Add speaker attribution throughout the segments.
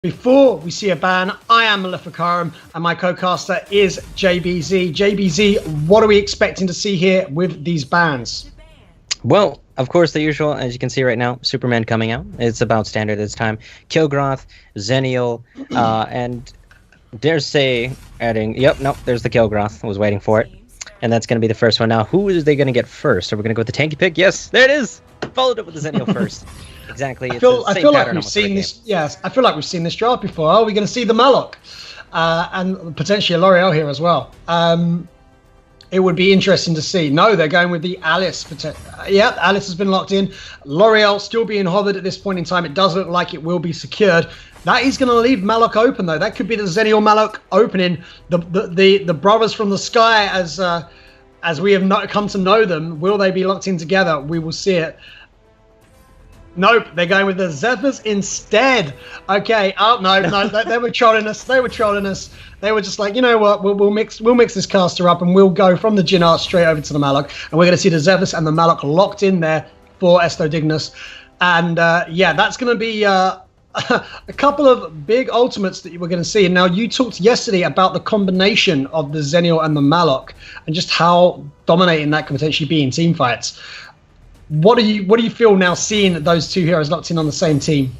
Speaker 1: Before we see a ban, I am Maleficarum, and my co-caster is JBZ. JBZ, what are we expecting to see here with these bans?
Speaker 2: Well, of course, the usual, as you can see right now, Superman coming out. It's about standard this time. Kilgroth, Zenial, and dare say adding... Yep, nope, there's the Kilgroth. I was waiting for it. And that's going to be the first one. Now, who is they going to get first? Are we going to go with the tanky pick? Yes, there it is! Followed up with the Zenial first. Exactly.
Speaker 1: I feel like we've seen this. Yes, I feel like we've seen this draft before. Are we going to see the Malok and potentially a L'Oreal here as well? It would be interesting to see. No, they're going with the Alice. Yeah, Alice has been locked in. L'Oreal still being hovered at this point in time. It does look like it will be secured. That is going to leave Malok open though. That could be the Zenial Malok opening. The brothers from the sky, as we have not come to know them, will they be locked in together? We will see it. Nope, they're going with the Zephyrs instead. Okay, oh no, they were trolling us. They were trolling us. They were just like, you know what, we'll mix this caster up and we'll go from the Jinnar straight over to the Malok, and we're going to see the Zephyrs and the Malok locked in there for EstoDignus. And yeah, that's going to be a couple of big ultimates that we're going to see. And now you talked yesterday about the combination of the Zenial and the Malok and just how dominating that can potentially be in team fights. What do you feel now seeing those two heroes locked in on the same team?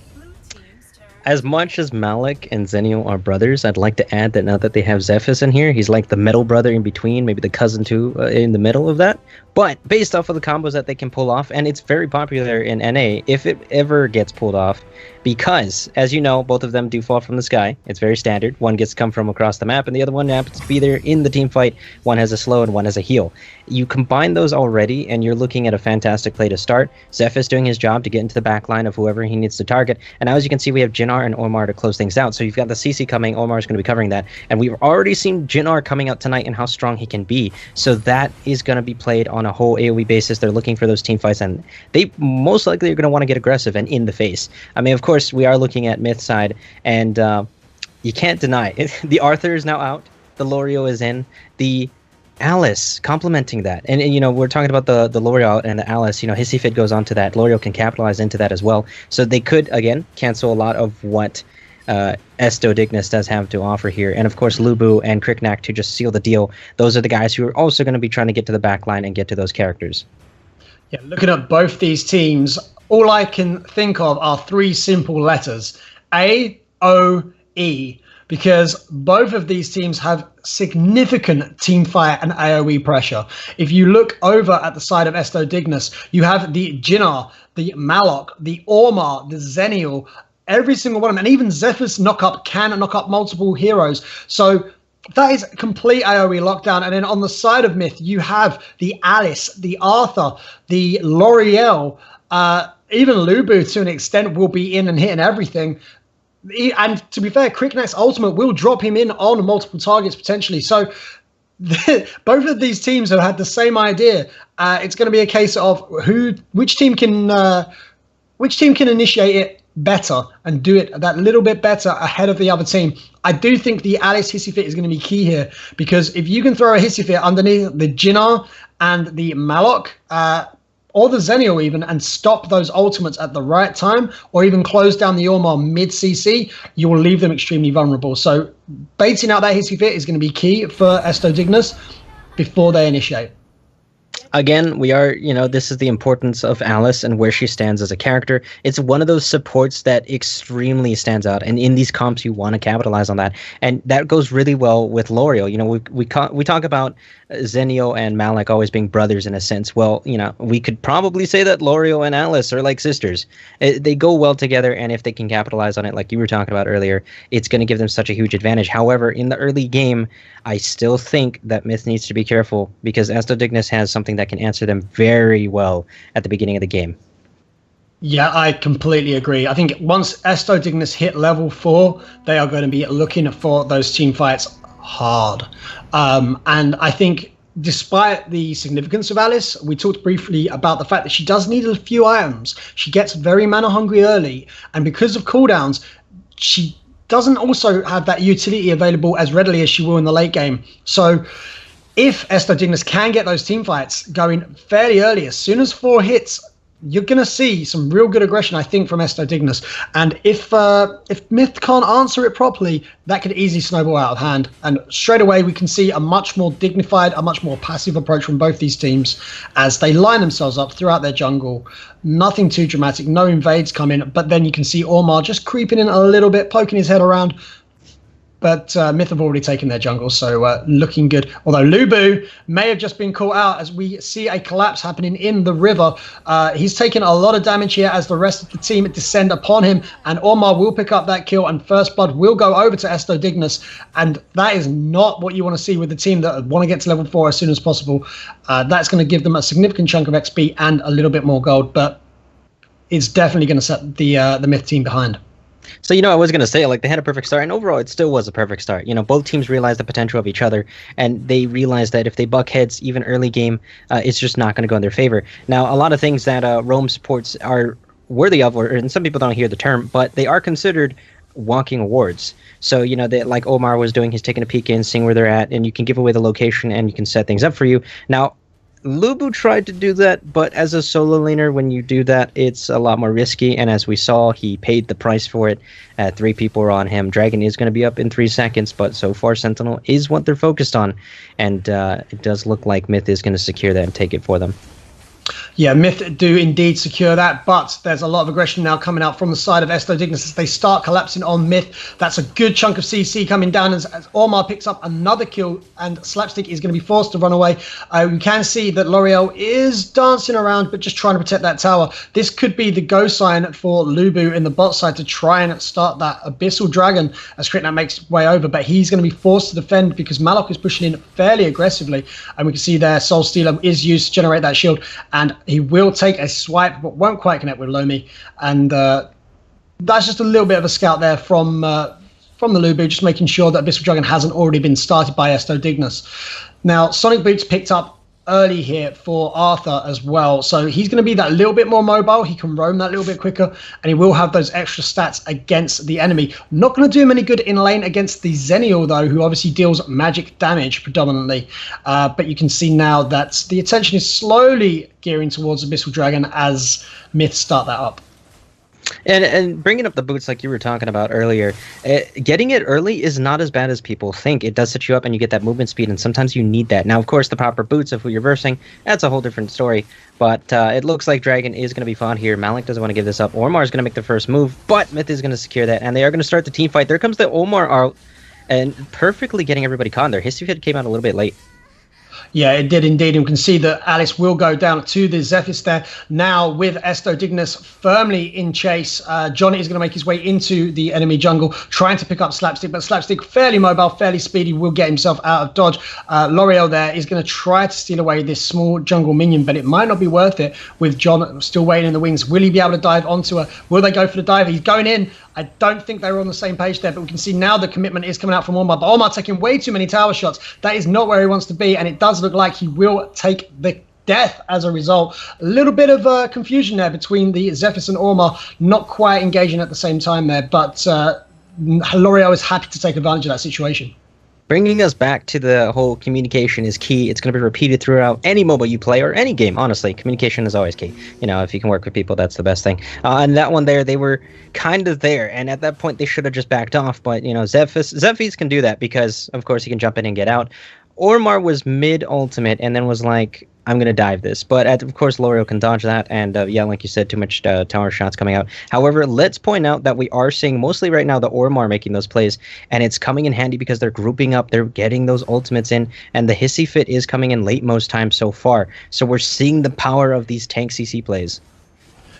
Speaker 2: As much as Malok and Zenial are brothers, I'd like to add that now that they have Zephys in here, he's like the middle brother in between, maybe the cousin too, in the middle of that. But based off of the combos that they can pull off, and it's very popular in NA, if it ever gets pulled off, because, as you know, both of them do fall from the sky. It's very standard. One gets to come from across the map, and the other one happens to be there in the team fight. One has a slow, and one has a heal. You combine those already, and you're looking at a fantastic play to start. Zephys doing his job to get into the back line of whoever he needs to target. And now, as you can see, we have Jinnar and Omar to close things out. So you've got the CC coming. Omar's going to be covering that. And we've already seen Jinnar coming out tonight and how strong he can be. So that is going to be played on a whole AoE basis. They're looking for those team fights, and they most likely are going to want to get aggressive and in the face. I mean, of course, we are looking at Myth side, and you can't deny it. The Arthur is now out. The L'Oreal is in. The Alice complementing that. And you know, we're talking about the L'Oreal and the Alice. You know, Hissy Fit goes on to that. L'Oreal can capitalize into that as well. So they could, again, cancel a lot of what EstoDignus does have to offer here. And of course, Lubu and Kriknak to just seal the deal. Those are the guys who are also going to be trying to get to the back line and get to those characters.
Speaker 1: Yeah, looking at both these teams, all I can think of are three simple letters: AOE, because both of these teams have significant team fire and AoE pressure. If you look over at the side of EstoDignus, you have the Jinnar, the Malok, the Omar, the Zenial, every single one of them, and even Zephyr's knock-up can knock up multiple heroes. So that is complete AoE lockdown. And then on the side of Myth, you have the Alice, the Arthur, the L'Oreal, even Lubu to an extent will be in and hitting everything. And to be fair, Kriknak's ultimate will drop him in on multiple targets potentially. So both of these teams have had the same idea. It's going to be a case of which team can initiate it better and do it that little bit better ahead of the other team. I do think the Alice Hissy Fit is going to be key here, because if you can throw a Hissy Fit underneath the Jinnar and the Malok, or the Zenial even, and stop those ultimates at the right time, or even close down the Omar mid-CC, you will leave them extremely vulnerable. So baiting out that Hissy Fit is going to be key for EstoDignus before they initiate.
Speaker 2: Again, we are, you know, this is the importance of Alice and where she stands as a character. It's one of those supports that extremely stands out, and in these comps, you want to capitalize on that, and that goes really well with L'Oreal. You know, we talk about Zenial and Malok always being brothers in a sense. Well, you know, we could probably say that L'Oreal and Alice are like sisters. They go well together, and if they can capitalize on it, like you were talking about earlier, it's going to give them such a huge advantage. However, in the early game, I still think that Myth needs to be careful, because EstoDignus has something that can answer them very well at the beginning of the game.
Speaker 1: Yeah, I completely agree. I think once EstoDignus hit level 4, they are going to be looking for those team fights hard. And I think despite the significance of Alice, we talked briefly about the fact that she does need a few items. She gets very mana hungry early, and because of cooldowns, she doesn't also have that utility available as readily as she will in the late game. So if EstoDignus can get those team fights going fairly early, as soon as 4 hits, you're going to see some real good aggression, I think, from EstoDignus. And if Myth can't answer it properly, that could easily snowball out of hand. And straight away, we can see a much more dignified, a much more passive approach from both these teams as they line themselves up throughout their jungle. Nothing too dramatic, no invades come in. But then you can see Ormar just creeping in a little bit, poking his head around. But Myth have already taken their jungle, so looking good. Although Lubu may have just been caught out as we see a collapse happening in the river. He's taken a lot of damage here as the rest of the team descend upon him, and Ormar will pick up that kill, and First Blood will go over to EstoDignus, and that is not what you want to see with the team that want to get to level 4 as soon as possible. That's going to give them a significant chunk of XP and a little bit more gold, but it's definitely going to set the Myth team behind.
Speaker 2: So, I was going to say, like, they had a perfect start, and overall, it still was a perfect start. Both teams realized the potential of each other, and they realized that if they buck heads, even early game, it's just not going to go in their favor. Now, a lot of things that Rome supports are worthy of, and some people don't hear the term, but they are considered walking awards. So, they, like Omar was doing, he's taking a peek in, seeing where they're at, and you can give away the location, and you can set things up for you. Now, Lubu tried to do that, but as a solo laner, when you do that, it's a lot more risky, and as we saw, he paid the price for it. 3 people are on him. Dragon is going to be up in 3 seconds, but so far Sentinel is what they're focused on, and it does look like Myth is going to secure that and take it for them.
Speaker 1: Yeah, Myth do indeed secure that, but there's a lot of aggression now coming out from the side of EstoDignus as they start collapsing on Myth. That's a good chunk of CC coming down as Ormar picks up another kill, and Slapstick is going to be forced to run away. We can see that L'Oreal is dancing around, but just trying to protect that tower. This could be the go sign for Lubu in the bot side to try and start that Abyssal Dragon as Kritnak makes his way over, but he's going to be forced to defend because Malok is pushing in fairly aggressively, and we can see there Soul Stealer is used to generate that shield, and he will take a swipe, but won't quite connect with Lomi. And that's just a little bit of a scout there from the Lubu, just making sure that Abyssal Dragon hasn't already been started by EstoDignus. Now, Sonic Boots picked up early here for Arthur as well. So he's going to be that little bit more mobile. He can roam that little bit quicker, and he will have those extra stats against the enemy. Not going to do him any good in lane against the Zenial, though, who obviously deals magic damage predominantly. But you can see now that the attention is slowly gearing towards Abyssal Dragon as Myth start that up.
Speaker 2: And bringing up the boots like you were talking about earlier, getting it early is not as bad as people think. It does set you up and you get that movement speed, and sometimes you need that. Now, of course, the proper boots of who you're versing, that's a whole different story. But it looks like Dragon is going to be fought here. Malik doesn't want to give this up. Ormar is going to make the first move, but Myth is going to secure that, and they are going to start the team fight. There comes the Omar out, and perfectly getting everybody caught in there. His feed came out a little bit late.
Speaker 1: Yeah, it did indeed. And we can see that Alice will go down to the Zephyr's there. Now with EstoDignus firmly in chase, Johnny is going to make his way into the enemy jungle, trying to pick up Slapstick, but Slapstick, fairly mobile, fairly speedy, will get himself out of dodge. L'Oreal there is going to try to steal away this small jungle minion, but it might not be worth it with John still waiting in the wings. Will he be able to dive onto her? Will they go for the dive? He's going in. I don't think they were on the same page there, but we can see now the commitment is coming out from Omar. But Omar taking way too many tower shots. That is not where he wants to be, and it does look like he will take the death as a result. A little bit of confusion there between the Zephyrus and Omar, not quite engaging at the same time there, but L'Oreal is happy to take advantage of that situation.
Speaker 2: Bringing us back to the whole communication is key. It's going to be repeated throughout any MOBA you play or any game, honestly. Communication is always key. If you can work with people, that's the best thing. And that one there, they were kind of there. And at that point, they should have just backed off. But, Zephys can do that because, of course, he can jump in and get out. Ormar was mid-ultimate and then was like, I'm going to dive this. But, of course, L'Oreal can dodge that. And, yeah, like you said, too much tower shots coming out. However, let's point out that we are seeing mostly right now the Ormar making those plays. And it's coming in handy because they're grouping up. They're getting those ultimates in. And the Hissy Fit is coming in late most times so far. So we're seeing the power of these tank CC plays.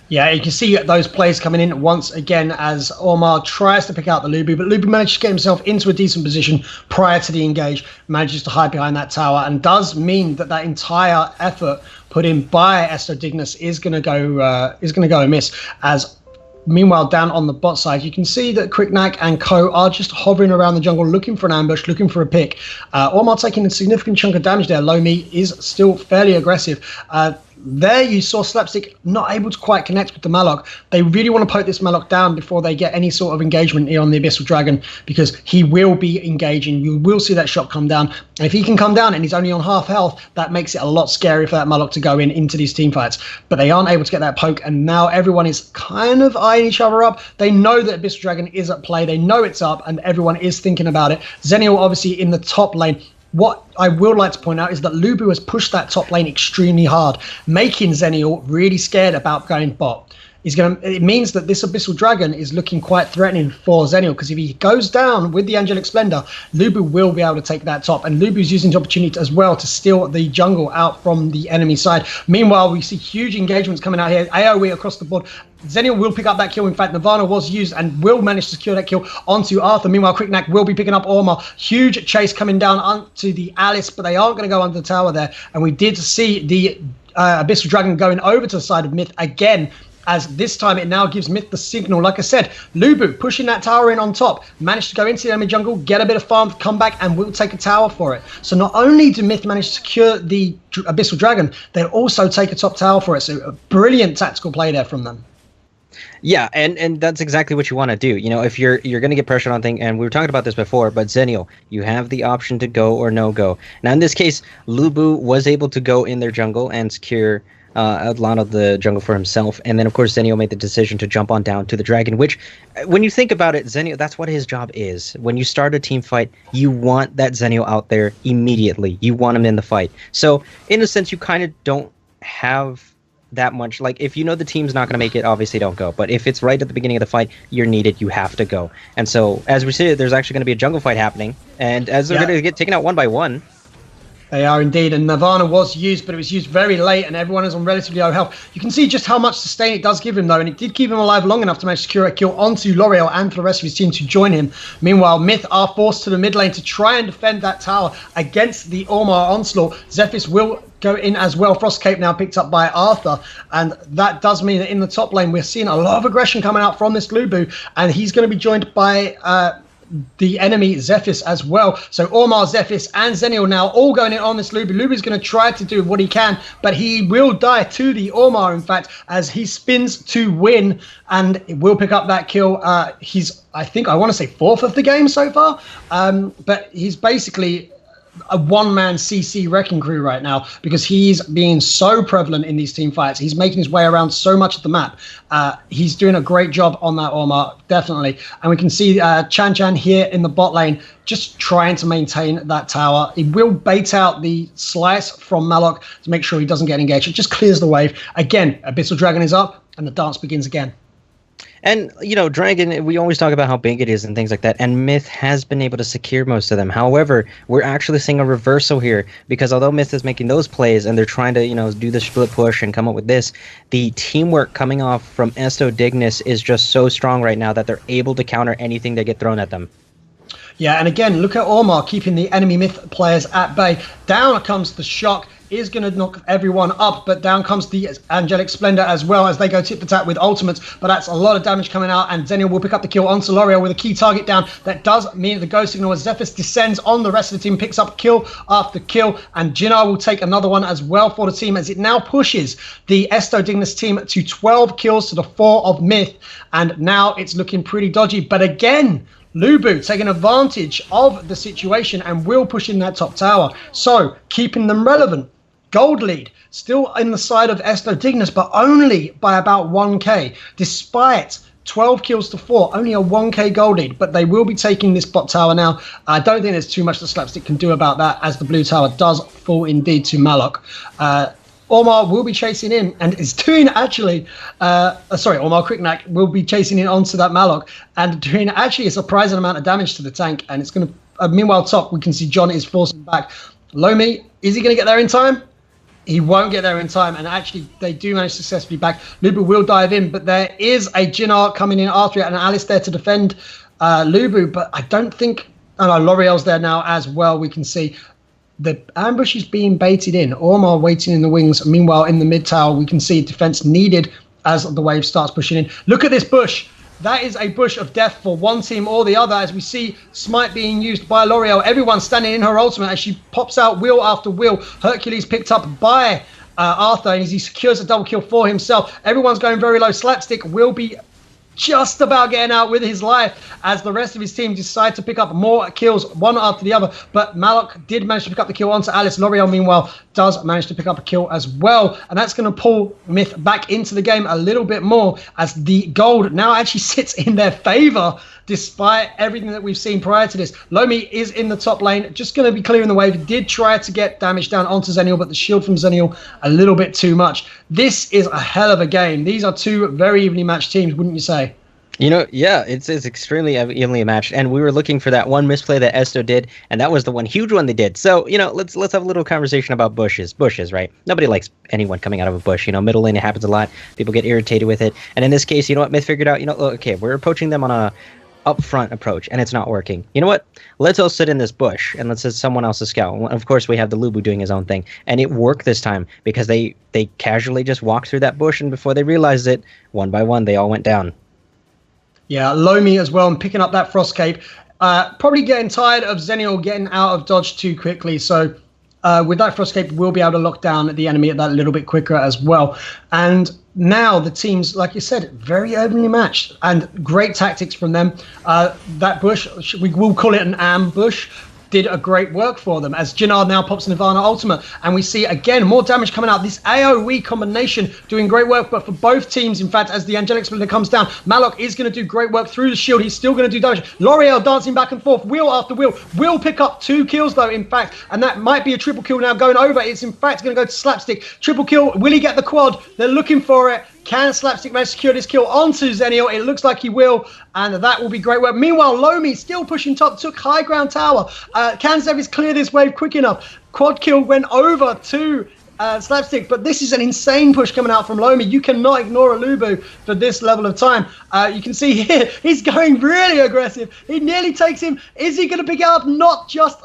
Speaker 1: Yeah, you can see those plays coming in once again as Omar tries to pick out the Lubu, but Lubu manages to get himself into a decent position prior to the engage, manages to hide behind that tower, and does mean that that entire effort put in by EstoDignus is going to go amiss. As meanwhile, down on the bot side, you can see that Kritnak and co are just hovering around the jungle, looking for an ambush, looking for a pick. Omar taking a significant chunk of damage there. Lomi is still fairly aggressive. there you saw Slapstick not able to quite connect with the Malok. They really want to poke this Malok down before they get any sort of engagement here on the Abyssal Dragon, because he will be engaging. You will see that shot come down. And if he can come down and he's only on half health, that makes it a lot scarier for that Malok to go into these team fights. But they aren't able to get that poke, and now everyone is kind of eyeing each other up. They know that Abyssal Dragon is at play. They know it's up, and everyone is thinking about it. Zenial obviously in the top lane. What I will like to point out is that Lubu has pushed that top lane extremely hard, making Zenial really scared about going bot. It means that this Abyssal Dragon is looking quite threatening for Zenial, because if he goes down with the Angelic Splendor, Lubu will be able to take that top, and Lubu's using the opportunity as well to steal the jungle out from the enemy side. Meanwhile, we see huge engagements coming out here, AoE across the board. Zenial will pick up that kill. In fact, Nirvana was used and will manage to secure that kill onto Arthur. Meanwhile, Quicknack will be picking up Ormar. Huge chase coming down onto the Alice, but they aren't going to go under the tower there. And we did see the Abyssal Dragon going over to the side of Myth again, as this time it now gives Myth the signal. Like I said, Lubu pushing that tower in on top, managed to go into the enemy jungle, get a bit of farm, come back, and will take a tower for it. So not only do Myth manage to secure the Abyssal Dragon, they'll also take a top tower for it. So a brilliant tactical play there from them.
Speaker 2: Yeah, and that's exactly what you want to do. You know, if you're going to get pressured on things, and we were talking about this before, but Zenial, you have the option to go or no go. Now, in this case, Lubu was able to go in their jungle and secure a lot of the jungle for himself. And then, of course, Zenial made the decision to jump on down to the dragon, which, when you think about it, Zenial, that's what his job is. When you start a team fight, you want that Zenial out there immediately. You want him in the fight. So, in a sense, you kind of don't have that much. Like, if you know the team's not going to make it, obviously don't go. But if it's right at the beginning of the fight, you're needed, you have to go. And so, as we see, there's actually going to be a jungle fight happening. And as they're going to get taken out one by one.
Speaker 1: They are indeed, and Nirvana was used, but it was used very late, and everyone is on relatively low health. You can see just how much sustain it does give him, though, and it did keep him alive long enough to manage to secure a kill onto L'Oreal and for the rest of his team to join him. Meanwhile, Myth are forced to the mid lane to try and defend that tower against the Ormar onslaught. Zephys will go in as well. Frostcape now picked up by Arthur, and that does mean that in the top lane, we're seeing a lot of aggression coming out from this Lubu, and he's going to be joined by the enemy Zephys as well. So Ormar, Zephys, and Zenial now all going in on this Lubu. Lubu's going to try to do what he can, but he will die to the Ormar, in fact, as he spins to win, and will pick up that kill. He's, I think, I want to say 4th of the game so far, but he's basically a one-man CC wrecking crew right now, because he's being so prevalent in these team fights. He's making his way around so much of the map. He's doing a great job on that Ormar, definitely. And we can see Chan here in the bot lane just trying to maintain that tower. He will bait out the slice from Malok to make sure he doesn't get engaged. It just clears the wave. Again, Abyssal Dragon is up, and the dance begins again.
Speaker 2: And, you know, Dragon, we always talk about how big it is and things like that, and Myth has been able to secure most of them. However, we're actually seeing a reversal here, because although Myth is making those plays and they're trying to, you know, do the split push and come up with this, the teamwork coming off from EstoDignus is just so strong right now that they're able to counter anything that get thrown at them.
Speaker 1: Yeah, and again, look at Ormar keeping the enemy Myth players at bay. Down comes the shock. Is going to knock everyone up, but down comes the Angelic Splendor as well as they go tit-for-tat with ultimates, but that's a lot of damage coming out, and Zenial will pick up the kill onto L'Oreal with a key target down. That does mean the go signal as Zephys descends on the rest of the team, picks up kill after kill, and Jinnar will take another one as well for the team, as it now pushes the EstoDignus team to 12 kills to the 4 of Myth, and now it's looking pretty dodgy. But again, Lubu taking advantage of the situation and will push in that top tower, so keeping them relevant. Gold lead, still in the side of EstoDignus, but only by about 1k, despite 12 kills to 4, only a 1k gold lead, but they will be taking this bot tower now. I don't think there's too much the Slapstick can do about that, as the blue tower does fall indeed to Malok. Ormar will be chasing in, and is doing actually, Ormar Quicknack will be chasing in onto that Malok, and doing actually a surprising amount of damage to the tank, and it's going to, meanwhile top, we can see John is forcing back. Lomi, is he going to get there in time? He won't get there in time, and actually they do manage to successfully back. Lubu will dive in, but there is a Jinnar coming in after it, and Alice there to defend Lubu, but I don't think, oh no, L'Oreal's there now as well. We can see the ambush is being baited in. Ormar waiting in the wings. Meanwhile, in the mid tower, we can see defense needed as the wave starts pushing in. Look at this bush. That is a bush of death for one team or the other, as we see Smite being used by L'Oreal. Everyone standing in her ultimate as she pops out wheel after wheel. Hercules picked up by Arthur, as he secures a double kill for himself. Everyone's going very low. Slapstick will be just about getting out with his life as the rest of his team decide to pick up more kills one after the other. But Malok did manage to pick up the kill onto Alice. L'Oreal, meanwhile, does manage to pick up a kill as well. And that's going to pull Myth back into the game a little bit more as the gold now actually sits in their favor despite everything that we've seen prior to this. Lomi is in the top lane, just going to be clearing the wave. He did try to get damage down onto Zenial, but the shield from Zenial a little bit too much. This is a hell of a game. These are two very evenly matched teams, wouldn't you say?
Speaker 2: You know, yeah, it's extremely evenly matched, and we were looking for that one misplay that Esto did, and that was the one huge one they did. So, you know, let's have a little conversation about bushes, right? Nobody likes anyone coming out of a bush. You know, middle lane, it happens a lot. People get irritated with it, and in this case, you know what, Myth figured out, you know, okay, we're approaching them on a upfront approach, and it's not working. You know what? Let's all sit in this bush, and let's let someone else scout. Of course, we have the Lubu doing his own thing, and it worked this time because they casually just walked through that bush, and before they realized it, one by one, they all went down.
Speaker 1: Yeah, Lomi as well, and picking up that Frost Cape. Probably getting tired of Zenial getting out of dodge too quickly. So with that Frost Cape, we'll be able to lock down the enemy at that little bit quicker as well. And now the teams, like you said, very evenly matched and great tactics from them. That bush, we will call it an ambush, did a great work for them as Jinnard now pops Nirvana Ultimate, and we see again more damage coming out. This AoE combination doing great work, but for both teams, in fact, as the Angelic Splitter comes down, Malok is going to do great work through the shield. He's still going to do damage. L'Oreal dancing back and forth, wheel after wheel, will pick up 2 kills though, in fact, and that might be a triple kill now going over. It's in fact going to go to Slapstick. Triple kill, will he get the quad? They're looking for it. Can Slapstick manage to secure this kill onto Zenial? It looks like he will, and that will be great work. Meanwhile, Lomi still pushing top, took high ground tower. Can Zevis clear this wave quick enough? Quad kill went over to Slapstick, but this is an insane push coming out from Lomi. You cannot ignore a Lubu for this level of time. You can see here, he's going really aggressive. He nearly takes him. Is he going to pick it up? Not just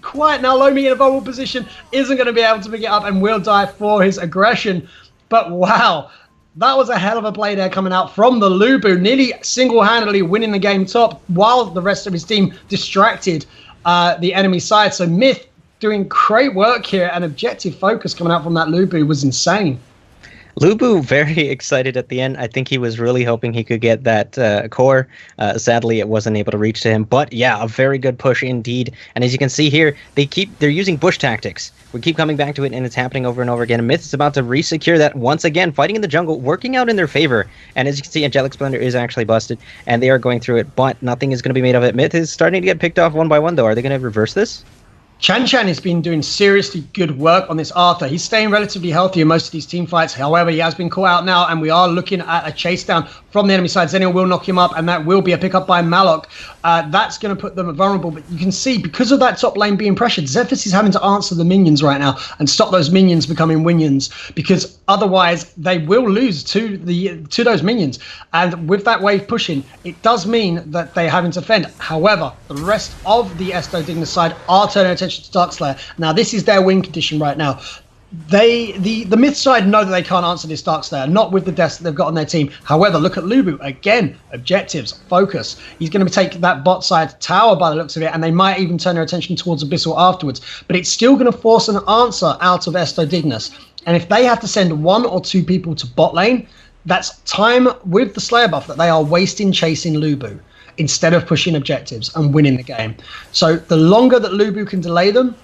Speaker 1: quite. Now Lomi in a vulnerable position isn't going to be able to pick it up and will die for his aggression. But wow. That was a hell of a play there coming out from the Lubu, nearly single-handedly winning the game top while the rest of his team distracted the enemy side. So Myth doing great work here, and objective focus coming out from that Lubu was insane.
Speaker 2: Lubu very excited at the end. I think he was really hoping he could get that core. Sadly, it wasn't able to reach to him. But yeah, a very good push indeed. And as you can see here, they're using bush tactics. We keep coming back to it, and it's happening over and over again. And Myth is about to re-secure that once again, fighting in the jungle, working out in their favor. And as you can see, Angelic Splendor is actually busted, and they are going through it. But nothing is going to be made of it. Myth is starting to get picked off one by one, though. Are they going to reverse this?
Speaker 1: Chan has been doing seriously good work on this Arthur. He's staying relatively healthy in most of these team fights. However, he has been caught out now, and we are looking at a chase down from the enemy side. Zenial will knock him up, and that will be a pickup by Malok. That's going to put them vulnerable. But you can see, because of that top lane being pressured, Zephyrus is having to answer the minions right now and stop those minions becoming winions, because otherwise they will lose to those minions. And with that wave pushing, it does mean that they're having to fend. However, the rest of the EstoDignus side are turning attention to Darkslayer. Now, this is their win condition right now. The Myth side know that they can't answer this Darkslayer, not with the deaths that they've got on their team. However, look at Lubu. Again, objectives, focus. He's going to take that bot side tower by the looks of it, and they might even turn their attention towards Abyssal afterwards. But it's still going to force an answer out of EstoDignus. And if they have to send 1 or 2 people to bot lane, that's time with the Slayer buff that they are wasting chasing Lubu instead of pushing objectives and winning the game. So the longer that Lubu can delay them,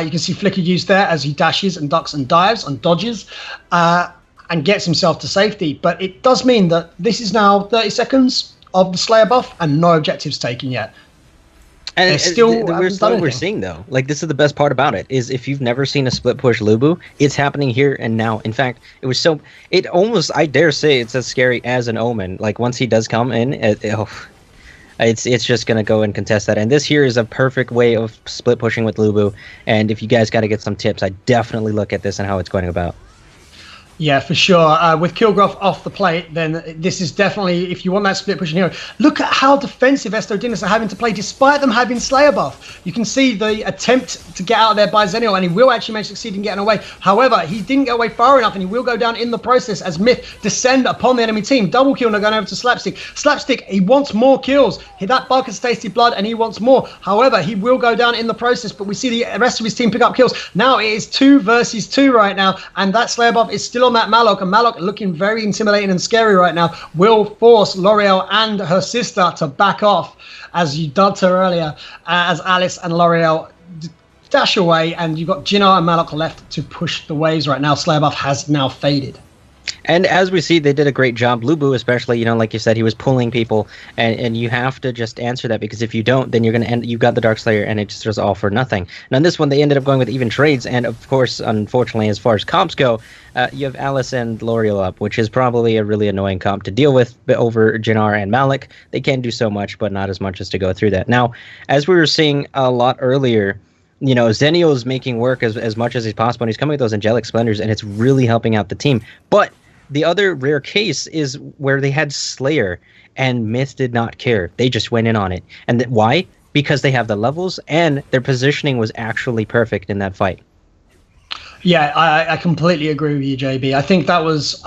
Speaker 1: you can see Flicker used there as he dashes and ducks and dives and dodges and gets himself to safety. But it does mean that this is now 30 seconds of the Slayer buff and no objectives taken yet.
Speaker 2: And we're seeing though, like, this is the best part about it, is if you've never seen a split push Lubu, it's happening here and now. In fact, it almost, I dare say, it's as scary as an Omen. Like, once he does come in, it's just going to go and contest that. And this here is a perfect way of split pushing with Lubu. And if you guys got to get some tips, I definitely look at this and how it's going about.
Speaker 1: Yeah, for sure. With Kilgroth off the plate, then this is definitely, if you want that split push in hero, look at how defensive EstoDignus are having to play despite them having Slayer buff. You can see the attempt to get out there by Zenio, and he will actually manage to succeed in getting away. However, he didn't get away far enough, and he will go down in the process as Myth descend upon the enemy team. Double kill now going over to Slapstick. Slapstick, he wants more kills. That bug has tasted blood, and he wants more. However, he will go down in the process, but we see the rest of his team pick up kills. Now it is 2 versus 2 right now, and that Slayer buff is still on that Malok, and Malok, looking very intimidating and scary right now, will force L'Oreal and her sister to back off, as you dubbed her earlier, as Alice and L'Oreal dash away, and you've got Jinnar and Malok left to push the waves right now. Slayer buff has now faded.
Speaker 2: And as we see, they did a great job. Lubu, especially, you know, like you said, he was pulling people, and you have to just answer that, because if you don't, then you're going to end. You've got the Dark Slayer, and it just was all for nothing. Now, in this one, they ended up going with even trades, and of course, unfortunately, as far as comps go, you have Alice and L'Oreal up, which is probably a really annoying comp to deal with over Jinnar and Malik. They can do so much, but not as much as to go through that. Now, as we were seeing a lot earlier, you know, Zenio is making work as much as he's possible, and he's coming with those angelic splendors, and it's really helping out the team. But the other rare case is where they had Slayer, and Myth did not care. They just went in on it. And why? Because they have the levels, and their positioning was actually perfect in that fight.
Speaker 1: Yeah, I completely agree with you, JB. I think that was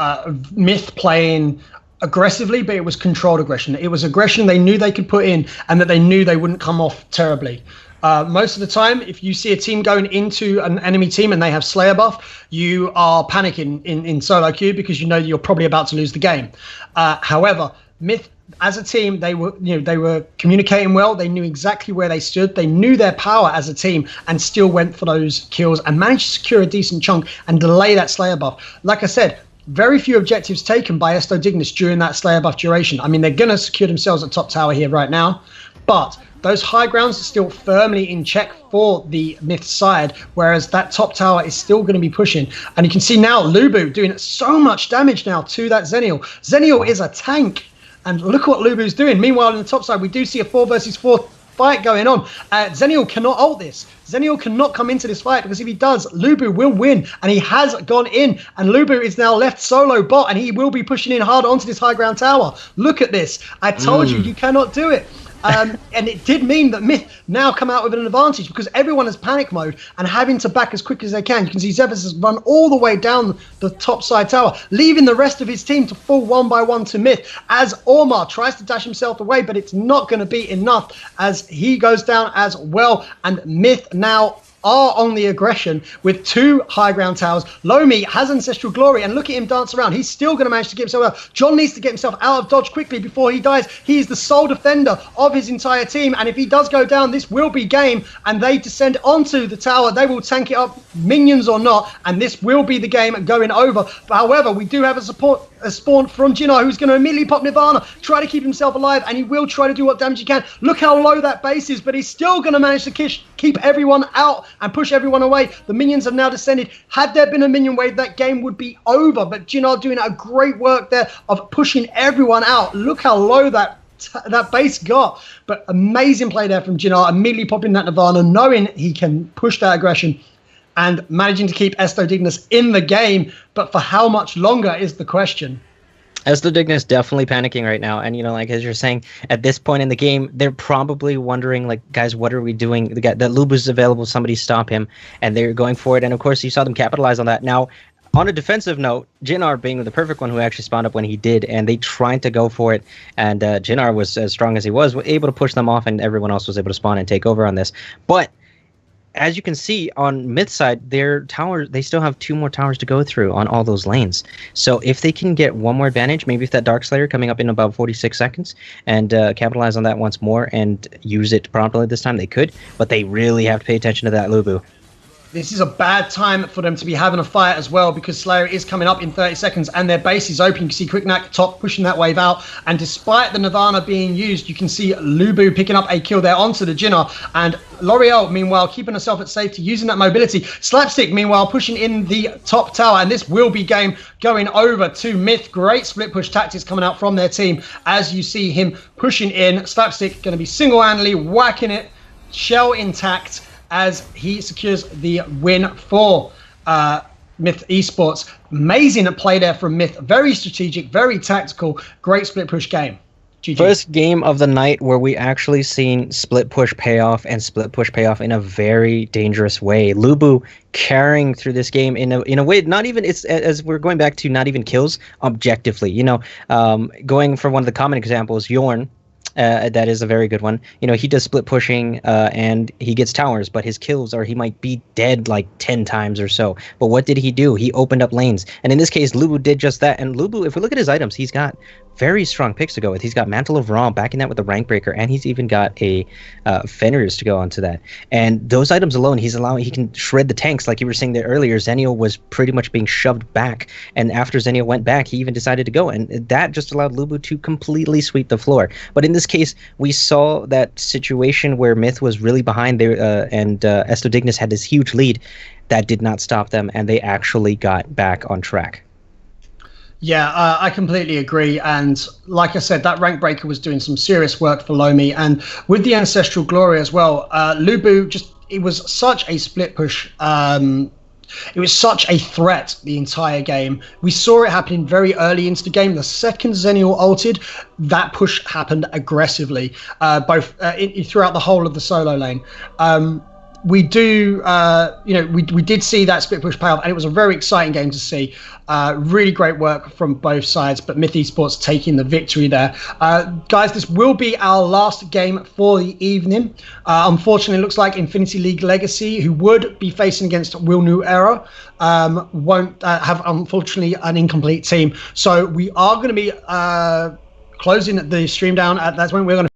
Speaker 1: Myth playing aggressively, but it was controlled aggression. It was aggression they knew they could put in, and that they knew they wouldn't come off terribly. Most of the time, if you see a team going into an enemy team and they have Slayer buff, you are panicking in solo queue, because you know you're probably about to lose the game. However, Myth, as a team, they were communicating well. They knew exactly where they stood. They knew their power as a team, and still went for those kills and managed to secure a decent chunk and delay that Slayer buff. Like I said, very few objectives taken by EstoDignus during that Slayer buff duration. I mean, they're going to secure themselves at top tower here right now, but those high grounds are still firmly in check for the Myth side, whereas that top tower is still going to be pushing. And you can see now Lubu doing so much damage now to that Zenio. Zenio is a tank, and look what Lubu's doing. Meanwhile, in the top side, we do see a 4 versus 4 fight going on. Zenio cannot ult this. Zenio cannot come into this fight, because if he does, Lubu will win, and he has gone in, and Lubu is now left solo bot, and he will be pushing in hard onto this high ground tower. Look at this. I told you cannot do it. And it did mean that Myth now come out with an advantage, because everyone is panic mode and having to back as quick as they can. You can see Zephyrus has run all the way down the top side tower, leaving the rest of his team to fall one by one to Myth, as Ormar tries to dash himself away, but it's not going to be enough as he goes down as well. And Myth now are on the aggression with 2 high ground towers. Lomi has Ancestral Glory, and look at him dance around. He's still going to manage to get himself out. John needs to get himself out of dodge quickly before he dies. He is the sole defender of his entire team, and if he does go down, this will be game, and they descend onto the tower. They will tank it up, minions or not, and this will be the game going over. But however, we do have a spawn from Jinnar, who's going to immediately pop Nirvana, try to keep himself alive, and he will try to do what damage he can. Look how low that base is, but he's still going to manage to keep everyone out and push everyone away. The minions have now descended. Had there been a minion wave, that game would be over, but Jinnar doing a great work there of pushing everyone out. Look how low that base got, but amazing play there from Jinnar, immediately popping that Nirvana, knowing he can push that aggression and managing to keep EstoDignus in the game. But for how much longer is the question.
Speaker 2: EstoDignus definitely panicking right now, and you know, like as you're saying, at this point in the game, they're probably wondering, like, guys, what are we doing? The guy that Lubu's available, somebody stop him, and they're going for it. And of course, you saw them capitalize on that. Now, on a defensive note, Jinnar being the perfect one who actually spawned up when he did, and they tried to go for it, and Jinnar was as strong as he was able to push them off, and everyone else was able to spawn and take over on this. But as you can see on Myth side, their towers, they still have 2 more towers to go through on all those lanes. So if they can get one more advantage, maybe if that Dark Slayer coming up in about 46 seconds and capitalize on that once more and use it properly this time, they could. But they really have to pay attention to that Lubu.
Speaker 1: This is a bad time for them to be having a fight as well, because Slayer is coming up in 30 seconds and their base is open. You can see Quicknack top pushing that wave out, and despite the Nirvana being used, you can see Lubu picking up a kill there onto the Jinnar, and L'Oreal meanwhile keeping herself at safety, using that mobility. Slapstick meanwhile pushing in the top tower, and this will be game going over to Myth. Great split push tactics coming out from their team as you see him pushing in. Slapstick going to be single-handedly whacking it, shell intact, as he secures the win for Myth Esports. Amazing play there from Myth. Very strategic, very tactical, great split push game. GG.
Speaker 2: First game of the night where we actually seen split push payoff and split push payoff in a very dangerous way. Lubu carrying through this game in a way, not even, it's as we're going back to not even kills objectively, you know, going for one of the common examples, Yorn. That is a very good one. You know, he does split pushing and he gets towers, but his kills are he might be dead like 10 times or so. But what did he do? He opened up lanes. And in this case, Lubu did just that. And Lubu, if we look at his items, he's got very strong picks to go with. He's got Mantle of Ra, backing that with the Rank Breaker, and he's even got a Fenris to go onto that. And those items alone, he can shred the tanks. Like you were saying there earlier, Zenio was pretty much being shoved back. And after Zenio went back, he even decided to go. And that just allowed Lubu to completely sweep the floor. But in this case, we saw that situation where Myth was really behind there, and EstoDignus had this huge lead. That did not stop them, and they actually got back on track.
Speaker 1: Yeah, I completely agree. And like I said, that Rank Breaker was doing some serious work for Lomi. And with the Ancestral Glory as well, Lubu it was such a split push. It was such a threat the entire game. We saw it happening very early into the game. The second Zenial ulted, that push happened aggressively, both throughout the whole of the solo lane. We did see that split push pay off, and it was a very exciting game to see. Really great work from both sides, but Myth Esports taking the victory there. Guys, this will be our last game for the evening. Unfortunately, it looks like Infinity League Legacy, who would be facing against Will New Era, won't have, unfortunately, an incomplete team. So we are going to be closing the stream down. That's when we're going to